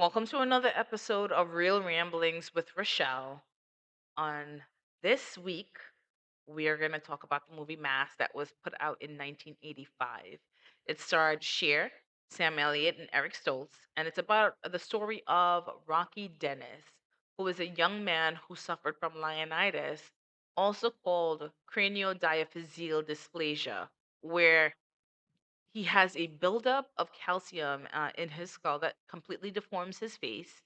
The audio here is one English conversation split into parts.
Welcome to another episode of Real Ramblings with Rochelle. On this week, we are going to talk about the movie Mass that was put out in 1985. It starred Cher, Sam Elliott, and Eric Stoltz, and it's about the story of Rocky Dennis, who is a young man who suffered from Leonidas, also called craniodiaphyseal dysplasia, where he has a buildup of calcium in his skull that completely deforms his face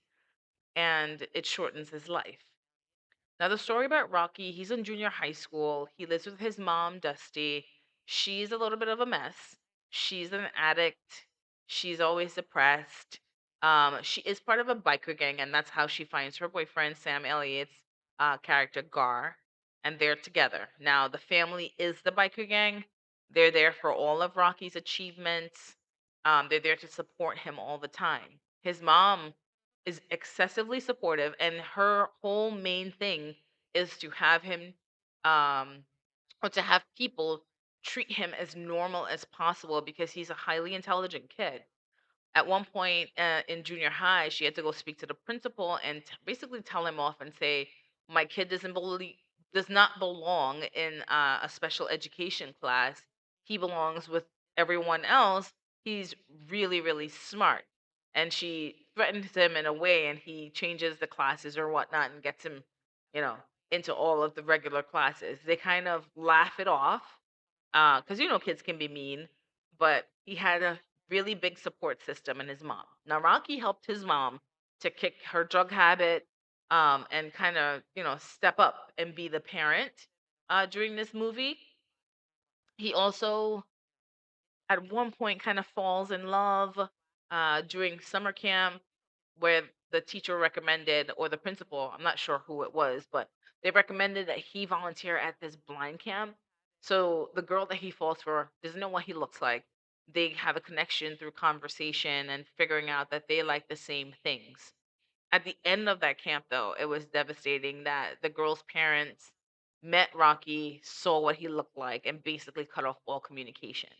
and it shortens his life. Now, the story about Rocky, he's in junior high school. He lives with his mom, Dusty. She's a little bit of a mess. She's an addict. She's always depressed. She is part of a biker gang, and that's how she finds her boyfriend, Sam Elliott's character, Gar, and they're together. Now, the family is the biker gang. They're there for all of Rocky's achievements. They're there to support him all the time. His mom is excessively supportive, and her whole main thing is to have him um or to have people treat him as normal as possible because he's a highly intelligent kid. At one point in junior high, she had to go speak to the principal and basically tell him off and say, "My kid does not belong in a special education class. He belongs with everyone else. He's really, really smart." And she threatens him in a way, and he changes the classes or whatnot and gets him, you know, into all of the regular classes. They kind of laugh it off because kids can be mean, but he had a really big support system in his mom. Now Rocky helped his mom to kick her drug habit and kind of step up and be the parent during this movie. He also at one point kind of falls in love during summer camp where the teacher recommended, or the principal, I'm not sure who it was, but they recommended that he volunteer at this blind camp. So the girl that he falls for doesn't know what he looks like. They have a connection through conversation and figuring out that they like the same things. At the end of that camp, though, it was devastating that the girl's parents met Rocky, saw what he looked like, and basically cut off all communication.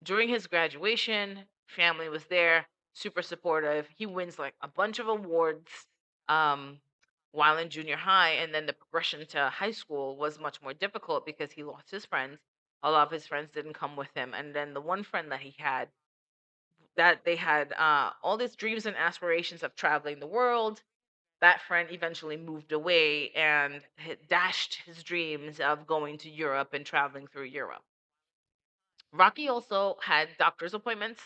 During his graduation, family was there, super supportive. He wins like a bunch of awards um, while in junior high, and then the progression to high school was much more difficult because he lost his friends. A lot of his friends didn't come with him, and then the one friend that he had, that they had all these dreams and aspirations of traveling the world. That friend eventually moved away and had dashed his dreams of going to Europe and traveling through Europe. Rocky also had doctor's appointments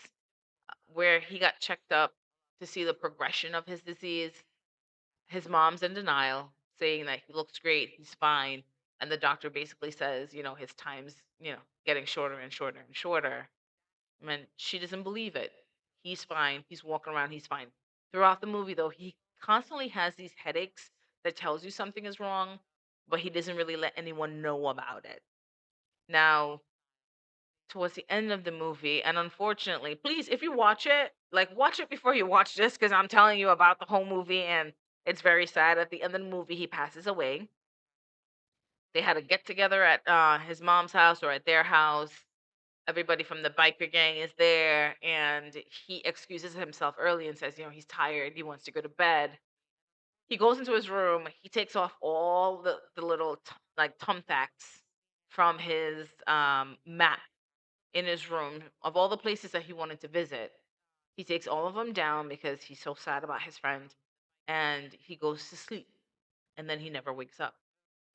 where he got checked up to see the progression of his disease. His mom's in denial, saying that he looks great, he's fine. And the doctor basically says, his time's, getting shorter and shorter and shorter. And she doesn't believe it. He's fine. He's walking around, he's fine. Throughout the movie, though, he constantly has these headaches that tells you something is wrong, but he doesn't really let anyone know about it. Now, towards the end of the movie, and unfortunately, please, if you watch it, like watch it before you watch this, because I'm telling you about the whole movie, and it's very sad. At the end of the movie, he passes away. They had a get together at his mom's house or at their house. Everybody from the biker gang is there, and he excuses himself early and says, he's tired, he wants to go to bed. He goes into his room, he takes off all the little like thumbtacks from his map in his room of all the places that he wanted to visit. He takes all of them down because he's so sad about his friend, and he goes to sleep, and then he never wakes up.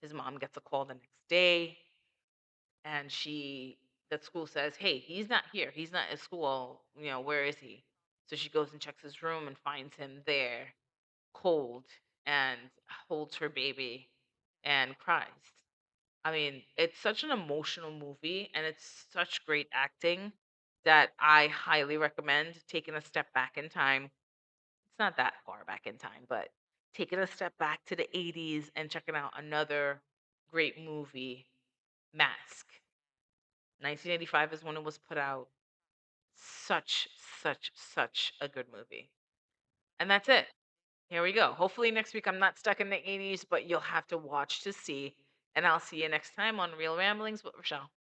His mom gets a call the next day, and the school says, "Hey, he's not here. He's not at school. Where is he?" So she goes and checks his room and finds him there, cold, and holds her baby and cries. I mean, it's such an emotional movie and it's such great acting that I highly recommend taking a step back in time. It's not that far back in time, but taking a step back to the 80s and checking out another great movie, Mask. 1985 is when it was put out. Such a good movie. And that's it. Here we go. Hopefully next week I'm not stuck in the 80s, but you'll have to watch to see. And I'll see you next time on Real Ramblings with Rochelle.